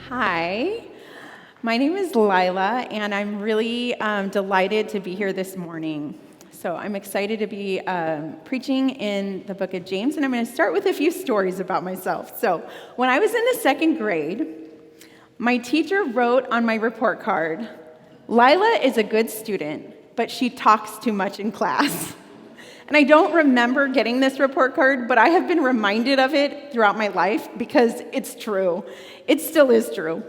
Hi, my name is Layla, and I'm really delighted to be here this morning. So I'm excited to be preaching in the book of James, and I'm going to start with a few stories about myself. So when I was in the second grade, my teacher wrote on my report card, "Layla is a good student, but she talks too much in class." And I don't remember getting this report card, but I have been reminded of it throughout my life because it's true. It still is true.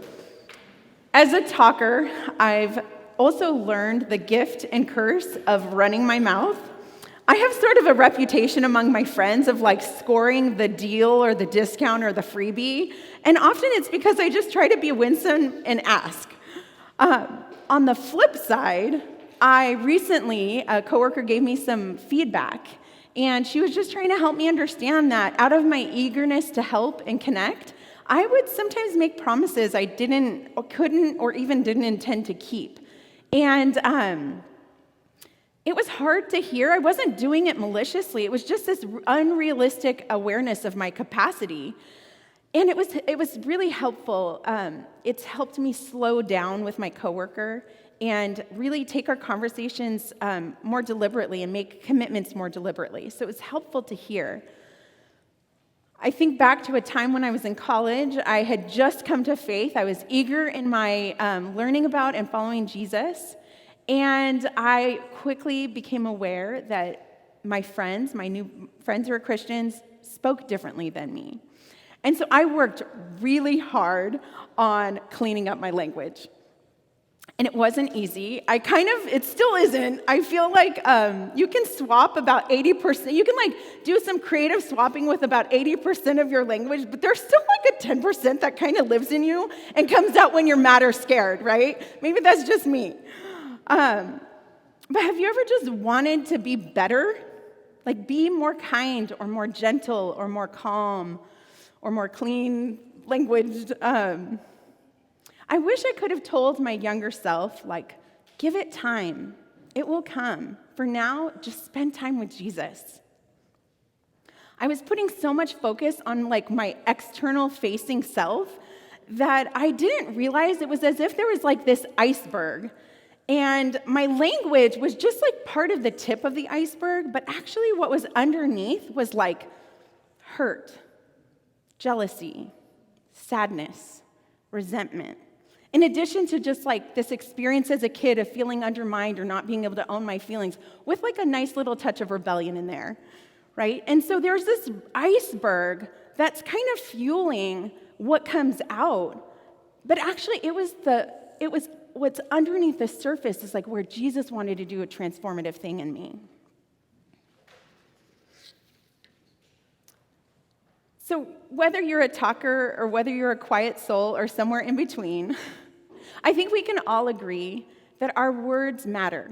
As a talker, I've also learned the gift and curse of running my mouth. I have sort of a reputation among my friends of like scoring the deal or the discount or the freebie, and often it's because I just try to be winsome and ask. On the flip side, a coworker gave me some feedback, and she was just trying to help me understand that out of my eagerness to help and connect, I would sometimes make promises I didn't or couldn't or even didn't intend to keep. And it was hard to hear. I wasn't doing it maliciously. It was just this unrealistic awareness of my capacity. And it was really helpful. It's helped me slow down with my coworker and really take our conversations more deliberately and make commitments more deliberately. So it was helpful to hear. I think back to a time when I was in college. I had just come to faith. I was eager in my learning about and following Jesus. And I quickly became aware that my new friends who are Christians, spoke differently than me. And so I worked really hard on cleaning up my language. And it wasn't easy. It still isn't. I feel like you can swap about 80%. You can do some creative swapping with about 80% of your language, but there's still like a 10% that kind of lives in you and comes out when you're mad or scared, right? Maybe that's just me. But have you ever just wanted to be better? Like be more kind or more gentle or more calm or more clean languaged? I wish I could have told my younger self, give it time. It will come. For now, just spend time with Jesus. I was putting so much focus on my external facing self that I didn't realize it was as if there was this iceberg. And my language was just part of the tip of the iceberg, but actually what was underneath was hurt, jealousy, sadness, resentment. In addition to just this experience as a kid of feeling undermined or not being able to own my feelings, with a nice little touch of rebellion in there, right? And so there's this iceberg that's kind of fueling what comes out. But actually it was what's underneath the surface is where Jesus wanted to do a transformative thing in me. So whether you're a talker or whether you're a quiet soul or somewhere in between, I think we can all agree that our words matter.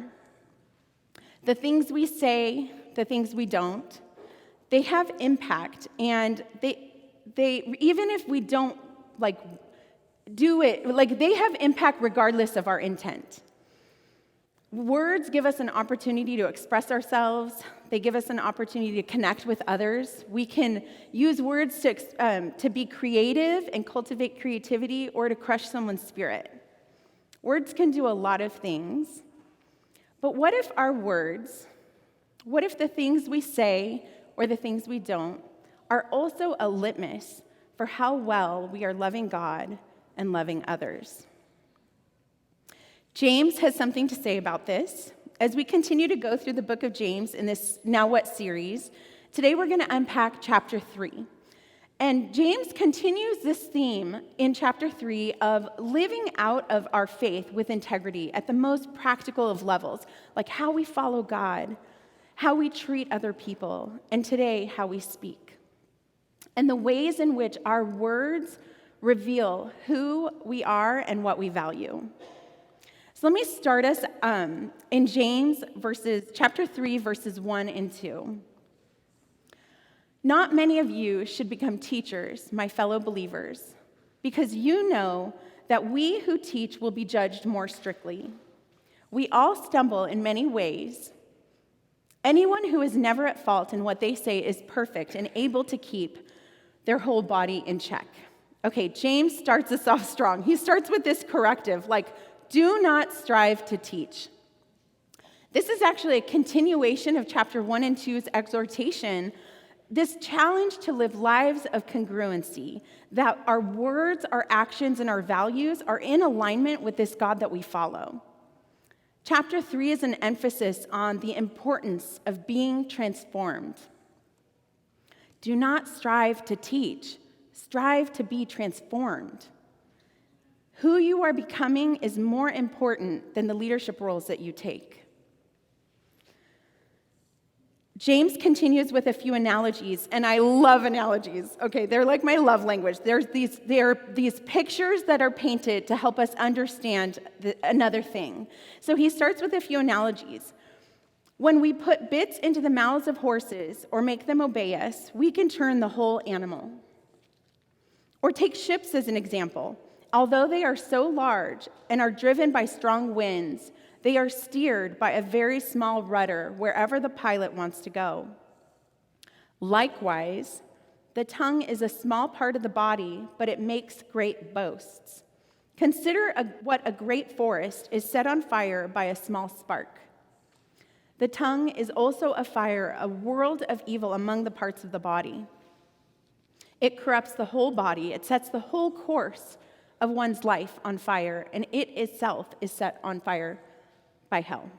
The things we say, the things we don't, they have impact, and they even if we don't do it, they have impact regardless of our intent. Words give us an opportunity to express ourselves. They give us an opportunity to connect with others. We can use words to be creative and cultivate creativity or to crush someone's spirit. Words can do a lot of things. But what if the things we say or the things we don't are also a litmus for how well we are loving God and loving others? James has something to say about this. As we continue to go through the book of James in this Now What series, today we're going to unpack chapter 3. And James continues this theme in chapter 3 of living out of our faith with integrity at the most practical of levels, like how we follow God, how we treat other people, and today, how we speak. And the ways in which our words reveal who we are and what we value. So let me start us in James chapter 3, verses 1 and 2. Not many of you should become teachers, my fellow believers, because you know that we who teach will be judged more strictly. We all stumble in many ways. Anyone who is never at fault in what they say is perfect and able to keep their whole body in check. Okay, James starts us off strong. He starts with this corrective, like, do not strive to teach. This is actually a continuation of chapter 1 and 2's exhortation, this challenge to live lives of congruency, that our words, our actions, and our values are in alignment with this God that we follow. Chapter 3 is an emphasis on the importance of being transformed. Do not strive to teach. Strive to be transformed. Who you are becoming is more important than the leadership roles that you take. James continues with a few analogies, and I love analogies. Okay, they're like my love language. There are these pictures that are painted to help us understand another thing. So he starts with a few analogies. When we put bits into the mouths of horses or make them obey us, we can turn the whole animal. Or take ships as an example. Although they are so large and are driven by strong winds, they are steered by a very small rudder wherever the pilot wants to go. Likewise, the tongue is a small part of the body, but it makes great boasts. Consider what a great forest is set on fire by a small spark. The tongue is also a fire, a world of evil among the parts of the body. It corrupts the whole body. It sets the whole course of one's life on fire, and it itself is set on fire by hell.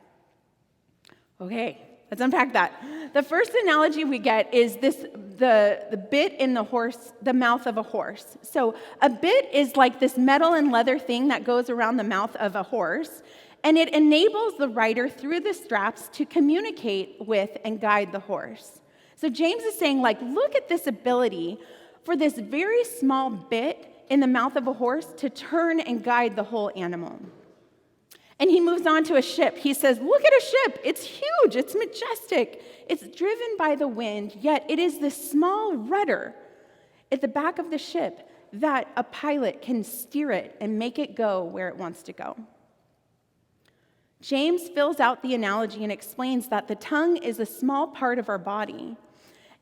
Okay, let's unpack that. The first analogy we get is the bit in the mouth of a horse. So a bit is like this metal and leather thing that goes around the mouth of a horse, and it enables the rider through the straps to communicate with and guide the horse. So James is saying, like, look at this ability for this very small bit in the mouth of a horse to turn and guide the whole animal. And he moves on to a ship. He says, look at a ship. It's huge. It's majestic. It's driven by the wind, yet it is this small rudder at the back of the ship that a pilot can steer it and make it go where it wants to go. James fills out the analogy and explains that the tongue is a small part of our body,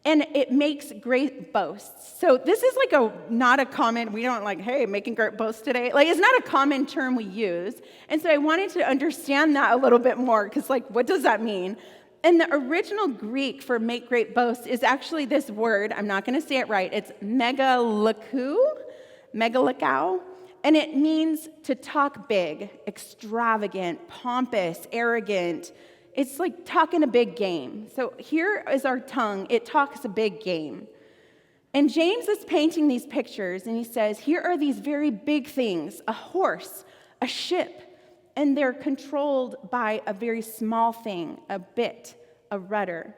and it makes great boasts. So this is like not a common, we don't like, hey, making great boasts today. Like, it's not a common term we use. And so I wanted to understand that a little bit more, because like, what does that mean? And the original Greek for make great boasts is actually this word. I'm not going to say it right. It's megalakau, and it means to talk big, extravagant, pompous, arrogant. It's like talking a big game. So here is our tongue. It talks a big game. And James is painting these pictures, and he says, here are these very big things, a horse, a ship, and they're controlled by a very small thing, a bit, a rudder.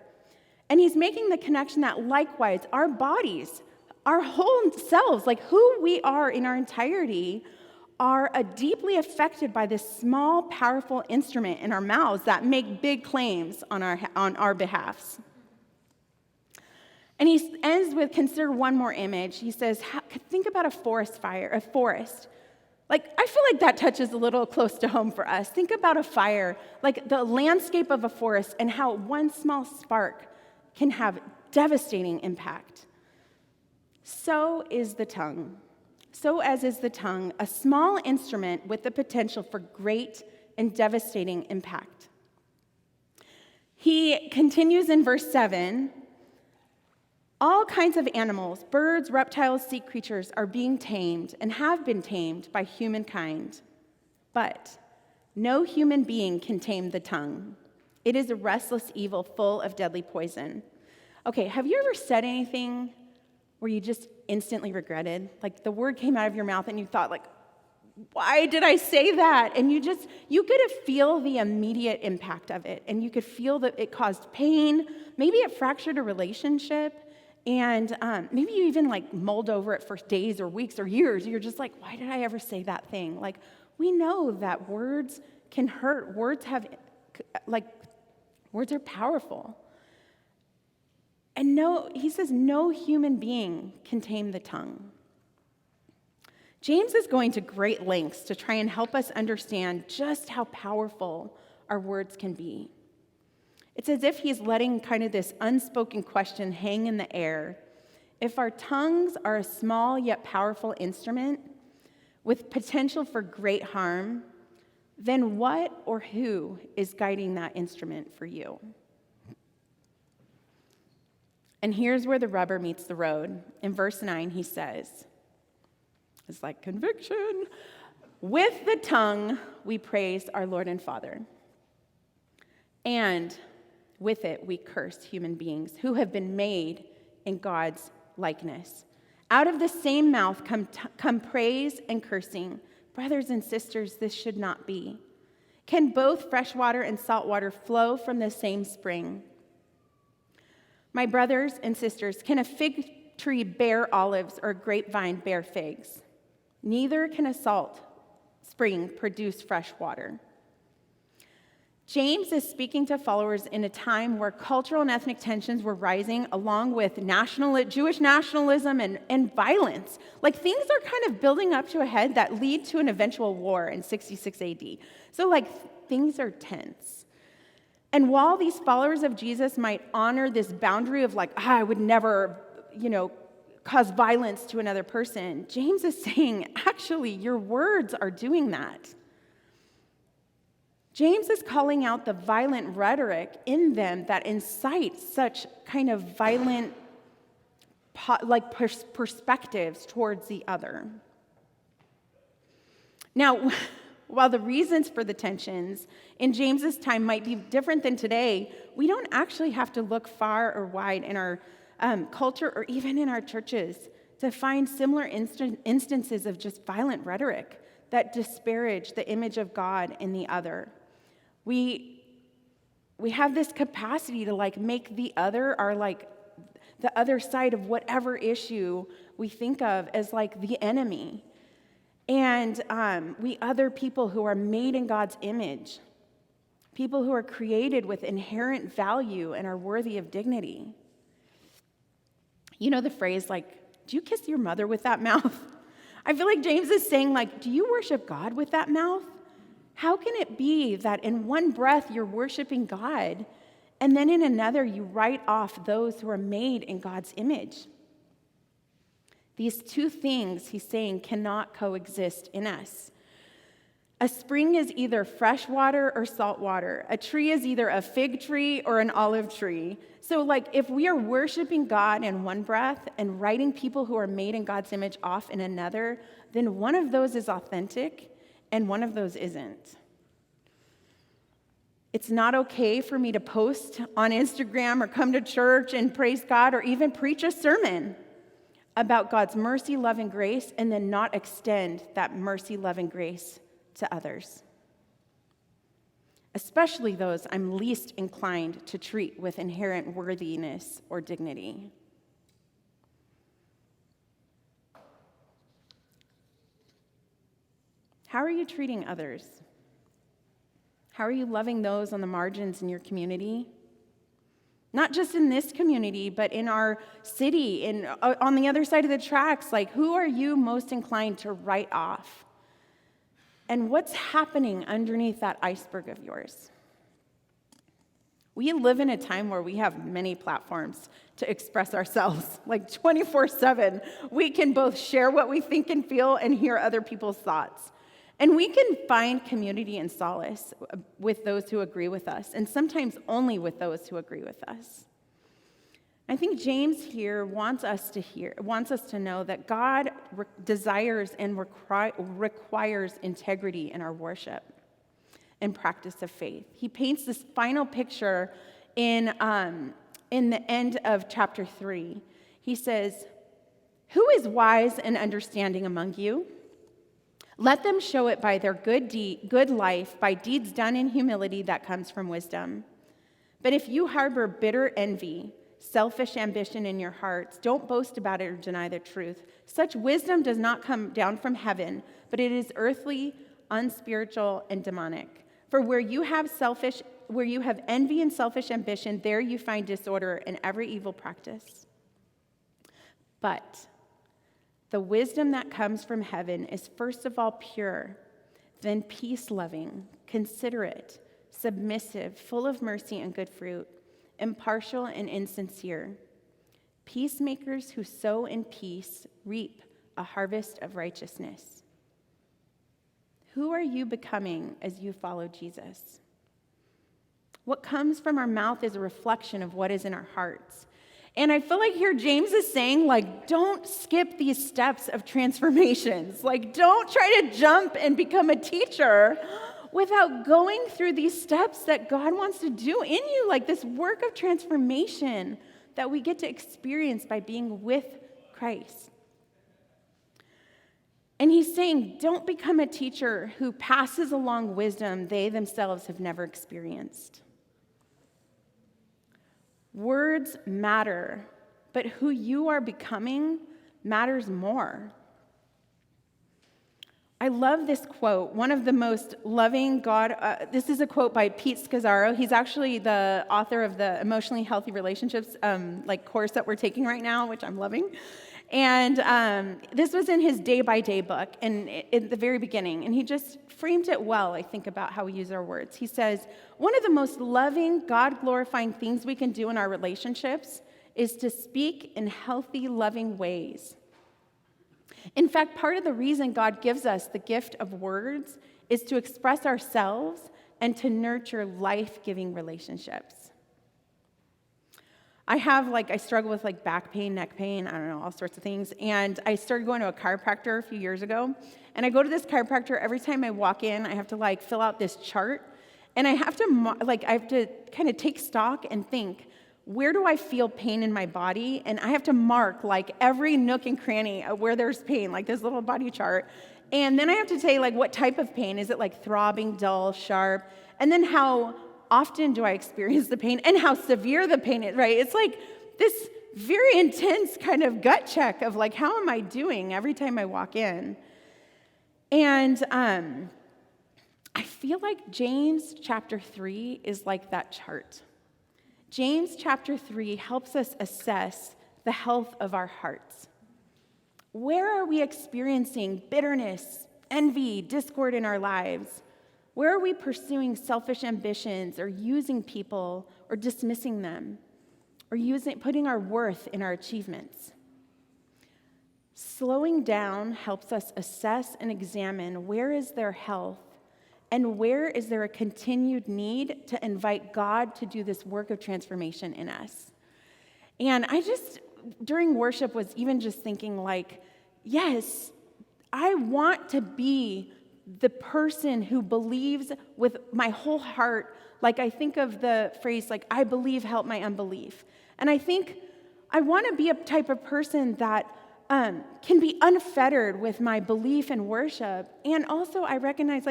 And he's making the connection that likewise, our bodies, our whole selves, like who we are in our entirety, are deeply affected by this small, powerful instrument in our mouths that make big claims on our behalfs. And he ends with, consider one more image. He says, think about a forest fire, a forest. Like, I feel like that touches a little close to home for us. Think about a fire, like the landscape of a forest, and how one small spark can have devastating impact. So is the tongue. So as is the tongue, a small instrument with the potential for great and devastating impact. He continues in verse 7, all kinds of animals, birds, reptiles, sea creatures are being tamed and have been tamed by humankind. But no human being can tame the tongue. It is a restless evil full of deadly poison. Okay, have you ever said anything where you just instantly regretted? Like the word came out of your mouth and you thought, like, why did I say that? And you could feel the immediate impact of it. And you could feel that it caused pain. Maybe it fractured a relationship. And maybe you even like mulled over it for days or weeks or years. You're just like, why did I ever say that thing? Like, we know that words can hurt. Words are powerful. And he says, no human being can tame the tongue. James is going to great lengths to try and help us understand just how powerful our words can be. It's as if he's letting kind of this unspoken question hang in the air. if our tongues are a small yet powerful instrument with potential for great harm, then what or who is guiding that instrument for you? And here's where the rubber meets the road. In verse 9, he says, it's like conviction. With the tongue, we praise our Lord and Father. And with it, we curse human beings who have been made in God's likeness. Out of the same mouth come praise and cursing. Brothers and sisters, this should not be. Can both fresh water and salt water flow from the same spring? My brothers and sisters, can a fig tree bear olives or a grapevine bear figs? Neither can a salt spring produce fresh water. James is speaking to followers in a time where cultural and ethnic tensions were rising, along with Jewish nationalism and violence. Like, things are kind of building up to a head that lead to an eventual war in 66 AD. So, things are tense. And while these followers of Jesus might honor this boundary of I would never, cause violence to another person, James is saying, actually, your words are doing that. James is calling out the violent rhetoric in them that incites such kind of violent perspectives towards the other. Now, while the reasons for the tensions in James's time might be different than today, we don't actually have to look far or wide in our culture or even in our churches to find similar instances of just violent rhetoric that disparage the image of God in the other. We have this capacity to make the other the other side of whatever issue we think of as the enemy. And we other people who are made in God's image, people who are created with inherent value and are worthy of dignity. You know the phrase, do you kiss your mother with that mouth? I feel like James is saying, do you worship God with that mouth? How can it be that in one breath you're worshiping God, and then in another you write off those who are made in God's image? These two things, he's saying, cannot coexist in us. A spring is either fresh water or salt water. A tree is either a fig tree or an olive tree. So, if we are worshiping God in one breath and writing people who are made in God's image off in another, then one of those is authentic and one of those isn't. It's not okay for me to post on Instagram or come to church and praise God or even preach a sermon about God's mercy, love, and grace, and then not extend that mercy, love, and grace to others, especially those I'm least inclined to treat with inherent worthiness or dignity. How are you treating others? How are you loving those on the margins in your community? Not just in this community, but in our city, on the other side of the tracks. Who are you most inclined to write off? And what's happening underneath that iceberg of yours? We live in a time where we have many platforms to express ourselves, 24/7. We can both share what we think and feel and hear other people's thoughts. And we can find community and solace with those who agree with us, and sometimes only with those who agree with us. I think James here wants us to know that God desires and requires integrity in our worship and practice of faith. He paints this final picture in the end of chapter 3. He says, "Who is wise and understanding among you? Let them show it by their good life, by deeds done in humility that comes from wisdom. But if you harbor bitter envy, selfish ambition in your hearts, don't boast about it or deny the truth. Such wisdom does not come down from heaven, but it is earthly, unspiritual, and demonic. For where you have envy and selfish ambition, there you find disorder and every evil practice. But the wisdom that comes from heaven is first of all pure, then peace-loving, considerate, submissive, full of mercy and good fruit, impartial and insincere. Peacemakers who sow in peace reap a harvest of righteousness. Who are you becoming as you follow Jesus? What comes from our mouth is a reflection of what is in our hearts. And I feel like here James is saying, like, don't skip these steps of transformations. Like, don't try to jump and become a teacher without going through these steps that God wants to do in you, like this work of transformation that we get to experience by being with Christ. And he's saying, don't become a teacher who passes along wisdom they themselves have never experienced. Words matter, but who you are becoming matters more. I love this quote. One of the most loving this is a quote by Pete Scazzaro. He's actually the author of the Emotionally Healthy Relationships course that we're taking right now, which I'm loving. And this was in his day-by-day book, and in the very beginning, and he just framed it well, I think, about how we use our words. He says, one of the most loving, God-glorifying things we can do in our relationships is to speak in healthy, loving ways. In fact, part of the reason God gives us the gift of words is to express ourselves and to nurture life-giving relationships. I struggle with back pain, neck pain, I don't know, all sorts of things. And I started going to a chiropractor a few years ago. And I go to this chiropractor every time I walk in. I have to fill out this chart. And I have to kind of take stock and think, where do I feel pain in my body? And I have to mark every nook and cranny where there's pain, like this little body chart. And then I have to say what type of pain. Is it throbbing, dull, sharp? And then how often do I experience the pain and how severe the pain is, right? It's this very intense kind of gut check of how am I doing every time I walk in? And I feel like James chapter 3 is like that chart. James chapter 3 helps us assess the health of our hearts. Where are we experiencing bitterness, envy, discord in our lives? Where are we pursuing selfish ambitions or using people or dismissing them or putting our worth in our achievements? Slowing down helps us assess and examine where is there health and where is there a continued need to invite God to do this work of transformation in us. And I during worship, was even just thinking yes, I want to be the person who believes with my whole heart. I think of the phrase, I believe, help my unbelief. And I think I want to be a type of person that can be unfettered with my belief in worship. And also I recognize,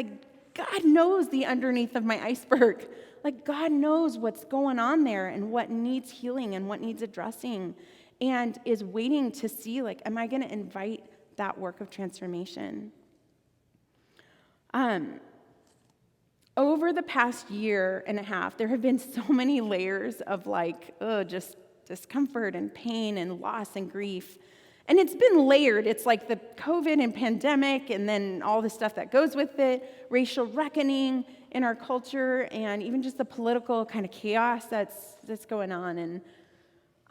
God knows the underneath of my iceberg. God knows what's going on there and what needs healing and what needs addressing, and is waiting to see, am I going to invite that work of transformation? Over the past year and a half, there have been so many layers of just discomfort and pain and loss and grief. And it's been layered. It's the COVID and pandemic, and then all the stuff that goes with it, racial reckoning in our culture, and even just the political kind of chaos that's going on. And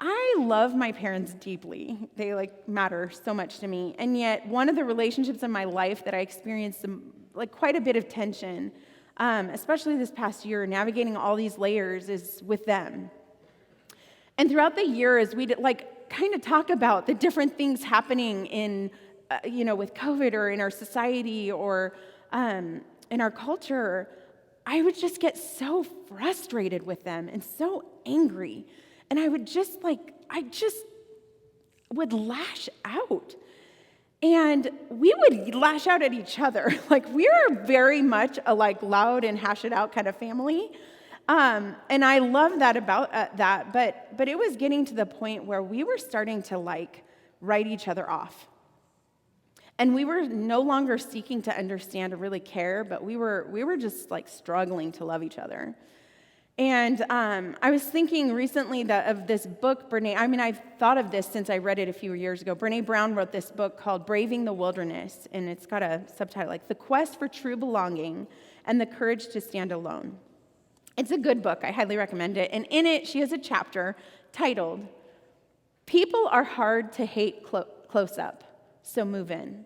I love my parents deeply. They matter so much to me. And yet, one of the relationships in my life that I experienced quite a bit of tension, especially this past year, navigating all these layers, is with them. And throughout the year, as we kind of talk about the different things happening in, with COVID or in our society or in our culture, I would just get so frustrated with them and so angry. And I would just would lash out. And we would lash out at each other. We are very much a loud and hash it out kind of family. And I love that about that, but it was getting to the point where we were starting to write each other off. And we were no longer seeking to understand or really care, but we were just struggling to love each other. And I was thinking recently of this book, I've thought of this since I read it a few years ago. Brene Brown wrote this book called Braving the Wilderness, and it's got a subtitle The Quest for True Belonging and the Courage to Stand Alone. It's a good book. I highly recommend it. And in it, she has a chapter titled, People are hard to hate close up, so move in.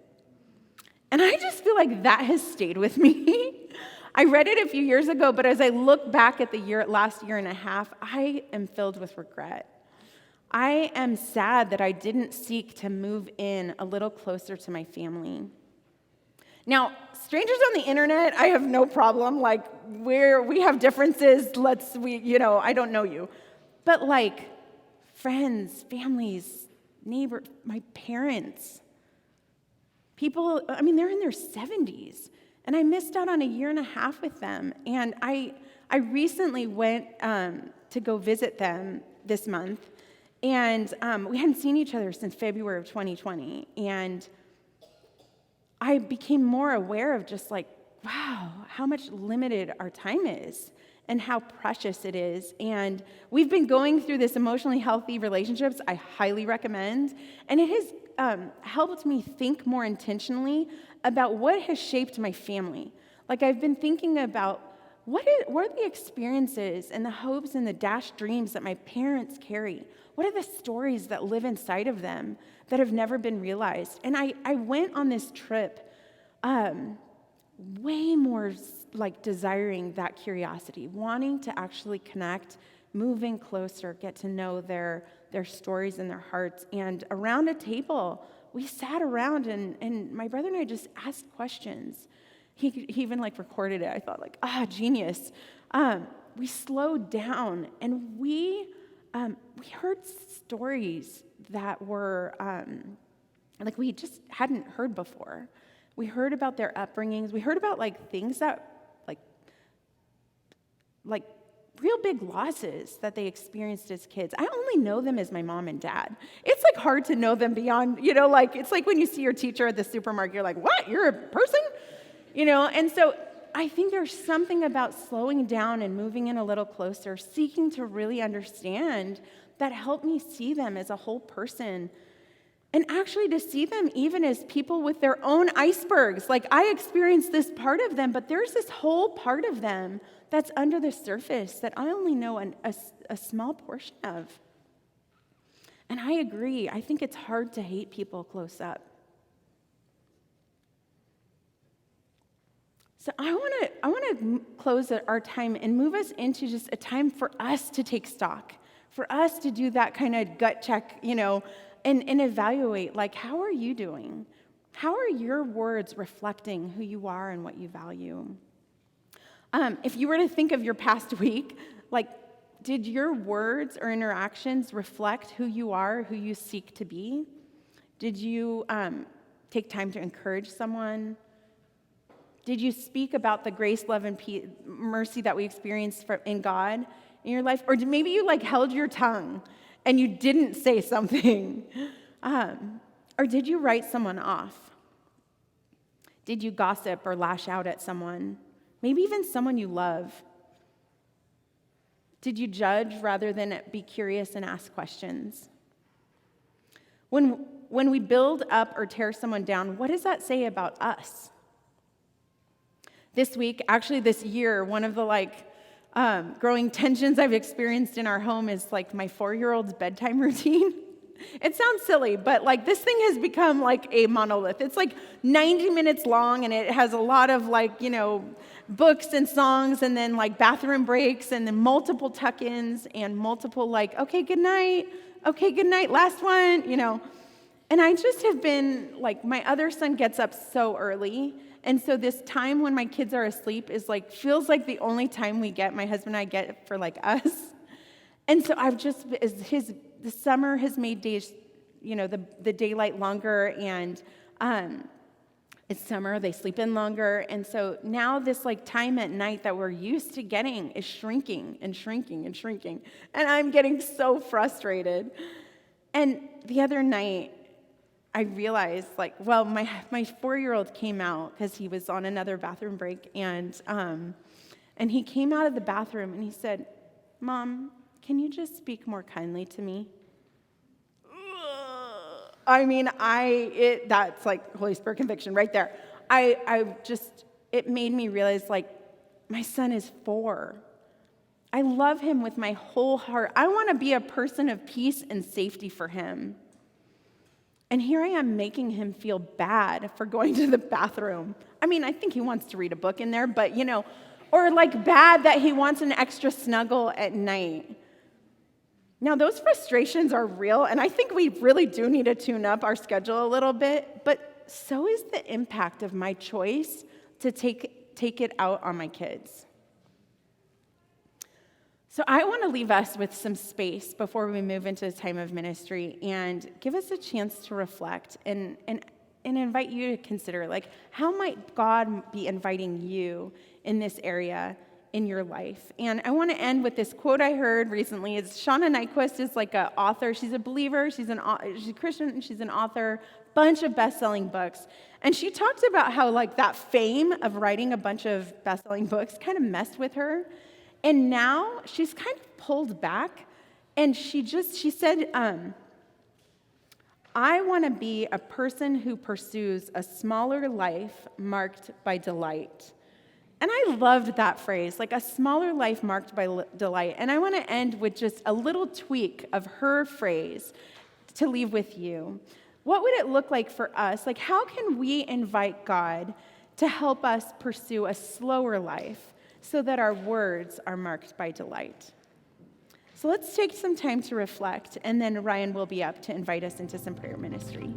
And I just feel like that has stayed with me. I read it a few years ago, but as I look back at the last year and a half, I am filled with regret. I am sad that I didn't seek to move in a little closer to my family. Now, strangers on the internet, I have no problem. Like, we have differences, I don't know you. But like, friends, families, neighbors, my parents, people, they're in their 70s. And I missed out on a year and a half with them. And I recently went to go visit them this month. And we hadn't seen each other since February of 2020. And I became more aware of just like, wow, how much limited our time is and how precious it is. And we've been going through this emotionally healthy relationships I highly recommend. And it has helped me think more intentionally about what has shaped my family. Like I've been thinking about what are the experiences and the hopes and the dashed dreams that my parents carry? What are the stories that live inside of them that have never been realized? And I went on this trip way more like desiring that curiosity, wanting to actually connect, moving closer, get to know their stories and their hearts. And around a table, we sat around and my brother and I just asked questions. He even like recorded it. I thought like, genius. We slowed down and we heard stories that were like we just hadn't heard before. We heard about their upbringings. We heard about like things that like real big losses that they experienced as kids. I only know them as my mom and dad. It's like hard to know them beyond, it's like when you see your teacher at the supermarket, you're like, what? You're a person? And so I think there's something about slowing down and moving in a little closer, seeking to really understand that helped me see them as a whole person. And actually to see them even as people with their own icebergs. Like I experienced this part of them, but there's this whole part of them that's under the surface that I only know a small portion of. And I agree. I think it's hard to hate people close up. So I want to close our time and move us into just a time for us to take stock, for us to do that kind of gut check, and evaluate, like, how are you doing? How are your words reflecting who you are and what you value? If you were to think of your past week, like, did your words or interactions reflect who you are, who you seek to be? Did you take time to encourage someone? Did you speak about the grace, love, and mercy that we experienced in God in your life? Or maybe you held your tongue and you didn't say something? Or did you write someone off? Did you gossip or lash out at someone? Maybe even someone you love. Did you judge rather than be curious and ask questions? When we build up or tear someone down, what does that say about us? This week, actually this year, one of the growing tensions I've experienced in our home is my 4-year-old's bedtime routine. It sounds silly, but this thing has become a monolith. It's 90 minutes long, and it has a lot of books and songs, and then bathroom breaks, and then multiple tuck-ins, and multiple okay, good night, last one, And I just have been my other son gets up so early. And so this time when my kids are asleep is feels like the only time we get, my husband and I get for us. And so I've just, the summer has made days, the daylight longer, and it's summer, they sleep in longer. And so now this time at night that we're used to getting is shrinking and shrinking and shrinking. And I'm getting so frustrated. And the other night, I realized, my 4-year-old came out because he was on another bathroom break, and he came out of the bathroom and he said, "Mom, can you just speak more kindly to me?" That's Holy Spirit conviction right there. It made me realize, my son is 4. I love him with my whole heart. I want to be a person of peace and safety for him. And here I am making him feel bad for going to the bathroom. I mean, I think he wants to read a book in there, but or like bad that he wants an extra snuggle at night. Now, those frustrations are real, and I think we really do need to tune up our schedule a little bit, but so is the impact of my choice to take it out on my kids. So I want to leave us with some space before we move into a time of ministry and give us a chance to reflect and invite you to consider, like, how might God be inviting you in this area in your life? And I want to end with this quote I heard recently. It's Shauna Nyquist is like an author. She's a believer. She's a Christian, and she's an author, bunch of best-selling books. And she talked about how, like, that fame of writing a bunch of best-selling books kind of messed with her. And now she's kind of pulled back, and she said, I want to be a person who pursues a smaller life marked by delight. And I loved that phrase, like a smaller life marked by delight. And I want to end with just a little tweak of her phrase to leave with you. What would it look like for us? Like, how can we invite God to help us pursue a slower life so that our words are marked by delight? So let's take some time to reflect, and then Ryan will be up to invite us into some prayer ministry.